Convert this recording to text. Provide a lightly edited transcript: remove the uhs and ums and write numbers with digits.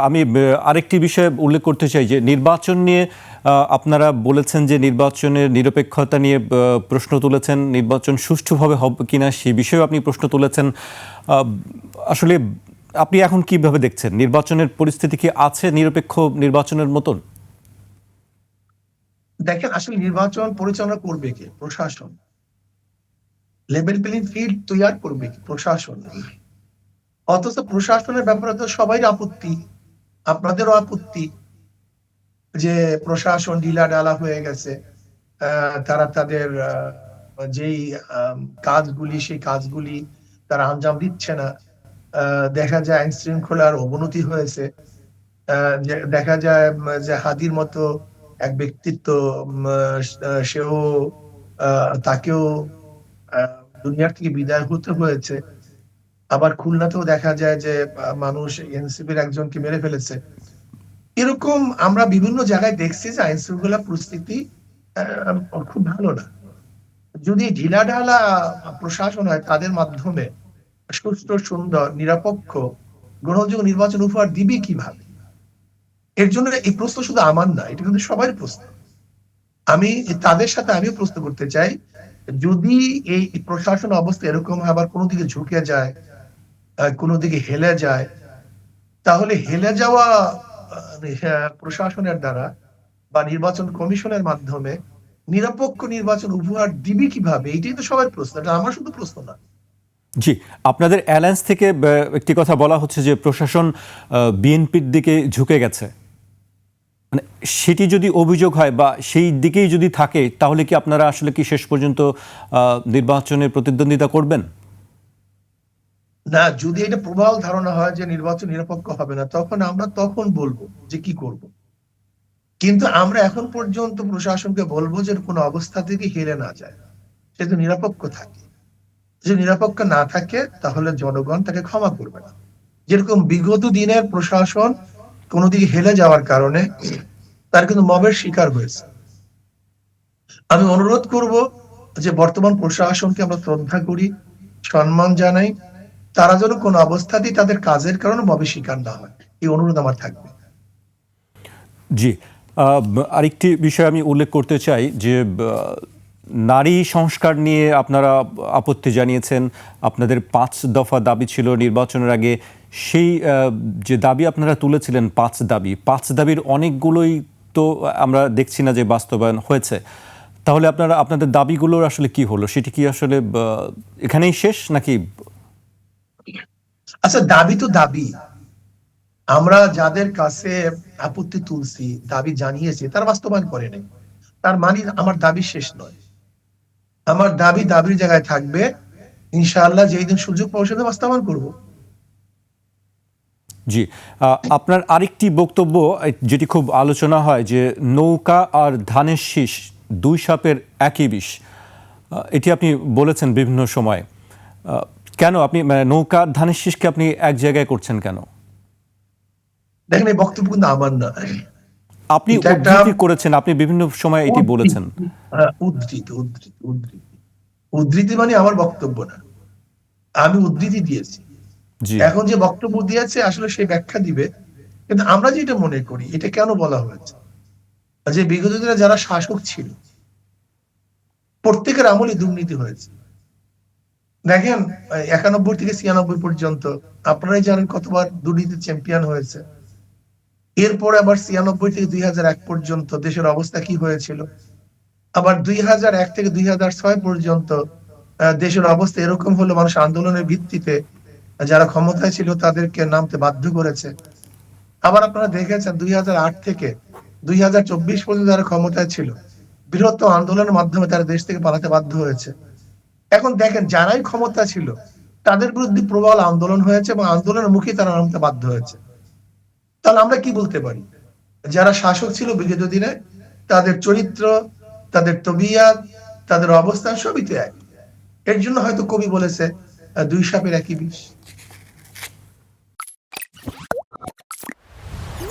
আমি আরেকটি বিষয় উল্লেখ করতে চাই যে নির্বাচন নিয়ে আপনারা বলেছেন যে নির্বাচনের নিরপেক্ষতা নিয়ে প্রশ্ন তুলেছেন, নির্বাচন সুষ্ঠুভাবে হবে কিনা সেই বিষয়েও আপনি প্রশ্ন তুলেছেন। আসলে আপনি এখন কিভাবে দেখছেন নির্বাচনের পরিস্থিতি কি আছে নিরপেক্ষ নির্বাচনের মতন? দেখেন, আসলে নির্বাচন পরিচালনা করবে কে? প্রশাসন। লেভেল প্লেইং ফিল্ড তৈরি করবে কি? প্রশাসন। অথচ প্রশাসনের ব্যাপারে তো সবাই আপত্তি, আপনাদেরও আপত্তি যে প্রশাসন ঢিলাঢালা হয়ে গেছে। তারা তাদের যেই কাজগুলি সেই কাজগুলি তারা আঞ্জাম দিচ্ছে না। দেখা যায় আইন শৃঙ্খলার অবনতি হয়েছে। দেখা যায় যে হাদির মতো এক ব্যক্তিত্ব, সেও তাকেও দুনিয়ার থেকে বিদায় হতে হয়েছে। আবার খুলনাতেও দেখা যায় যে মানুষ এনসিপির একজনকে মেরে ফেলেছে। এরকম আমরা বিভিন্ন জায়গায় দেখছি যে আইন শৃঙ্খলা পরিস্থিতি খুব ভালো না। যদি ঢিলাঢালা প্রশাসন হয়, তাদের মাধ্যমে সুষ্ঠু, সুন্দর, নিরপেক্ষ, গ্রহণযোগ্য নির্বাচন উপহার দিবে কিভাবে? এর জন্য এই প্রশ্ন শুধু আমার না, এটা কিন্তু সবার প্রশ্ন। আমি তাদের সাথে আমিও প্রশ্ন করতে চাই, যদি এই প্রশাসন অবস্থা এরকম আবার কোনো দিকে ঝুঁকে যায়, কোনো দিকে হেলে যায়, তাহলে হেলে যাওয়া প্রশাসনের দ্বারা বা নির্বাচন কমিশনের মাধ্যমে নিরপেক্ষ নির্বাচন উপহার দিবে কিভাবে? এটাই তো সবার প্রশ্ন, এটা আমার শুধু প্রশ্ন না। জি, আপনাদের অ্যালায়েন্স থেকে একটি কথা বলা হচ্ছে যে প্রশাসন বিএনপির দিকে ঝুঁকে গেছে। মানে সেটি যদি অভিযোগ হয় বা সেই দিকেই যদি থাকে, তাহলে কি আপনারা আসলে কি শেষ পর্যন্ত নির্বাচনে প্রতিদ্বন্দ্বিতা করবেন? না, যদি এটা প্রবল ধারণা হয় যে নির্বাচন নিরপেক্ষ হবে না, আমরা তখন বলবো যে কি করব। কিন্তু আমরা এখন পর্যন্ত প্রশাসনকে বলবো যে কোনো অবস্থা থেকে হেরে না যায়, সে তো নিরপেক্ষ থাকে। যদি নিরপেক্ষ না থাকে তাহলে জনগণ তাকে ক্ষমা করবে না। যেরকম বিগত দিনের প্রশাসন কোনো দিকে হেলে যাওয়ার কারণে তার কিন্তু মবের শিকার হয়েছে। আমি অনুরোধ করব যে বর্তমান প্রশাসনকে আমরা শ্রদ্ধা করি, সম্মান জানাই, তারা যেন কোনো অবস্থাতেই তাদের কাজের কারণে মবের শিকার না হয়, এই অনুরোধ আমার থাকবে। জি, আরেকটি বিষয় আমি উল্লেখ করতে চাই যে নারী সংস্কার নিয়ে আপনারা আপত্তি জানিয়েছেন। আপনাদের ৫ দফা দাবি ছিল নির্বাচনের আগে। সেই যে দাবি আপনারা তুলেছিলেন, ৫ দাবির অনেকগুলোই তো আমরা দেখছি না যে বাস্তবায়ন হয়েছে। তাহলে আপনাদের দাবিগুলোর আসলে কি হলো? সেটি কি আসলে এখানেই শেষ নাকি? আচ্ছা, দাবি তো দাবি। আমরা যাদের কাছে আপত্তি তুলছি, দাবি জানিয়েছি, তারা বাস্তবায়ন করে নাই। তার মানে আমার দাবি শেষ নয়। আমার দাবি দাবির জায়গায় থাকবে। ইনশাআল্লাহ যেই দিন সুযোগ পাবো সেদিন বাস্তবায়ন করবো। জি, আপনার আরেকটি বক্তব্য যেটি খুব আলোচনা হয় যে নৌকা আর ধানের শীষ, দুই সাপের একই বিষ। এটি আপনি বলেছেন বিভিন্ন সময়। কেন আপনি নৌকা আর ধানের শীষকে আপনি এক জায়গায় করছেন কেন? দেখেন, এই বক্তব্য কিন্তু আমার না। আপনি এটা একটা উদ্ধৃতি করেছেন, আপনি বিভিন্ন সময় এটি বলেছেন। উদ্ধৃতি উদ্ধৃতি উদ্ধৃতি উদ্ধৃতি মানে আমার বক্তব্য না, আমি উদ্ধৃতি দিয়েছি। জি, এখন যে বক্তব্য দিয়েছে আসলে সে ব্যাখ্যা দিবে। কিন্তু আমরা যেটা মনে করি, এটা কেন বলা হয়েছে, যে বিগত দিনে যারা শাসক ছিল প্রত্যেকের আমলে দুর্নীতি হয়েছে। দেখেন, 91 থেকে 96 পর্যন্ত আপনারাই জানেন কতবার দুর্নীতি চ্যাম্পিয়ন হয়েছে। এরপরে আবার 96 থেকে 2001 পর্যন্ত দেশের অবস্থা কি হয়েছিল। আবার 2001 থেকে 2006 পর্যন্ত দেশের অবস্থা এরকম হলো, মানুষ আন্দোলনের ভিত্তিতে যারা ক্ষমতায় ছিল তাদেরকে নামতে বাধ্য করেছে। আবার আপনারা দেখেছেন 2008 থেকে 2024 পর্যন্ত যারা ক্ষমতায় ছিল, বৃহত্তর আন্দোলনের মাধ্যমে তারা দেশ থেকে পালাতে বাধ্য হয়েছে। এখন দেখেন, যারাই ক্ষমতা ছিল তাদের বিরুদ্ধে প্রবল আন্দোলন হয়েছে এবং আন্দোলনের মুখে তারা নামতে বাধ্য হয়েছে। তাহলে আমরা কি বলতে পারি, যারা শাসক ছিল বিগত দিনে, তাদের চরিত্র, তাদের তবিয়ত, তাদের অবস্থান সবই তো এক। এর জন্য হয়তো কবি বলেছে দুই সাপের একই বিষ।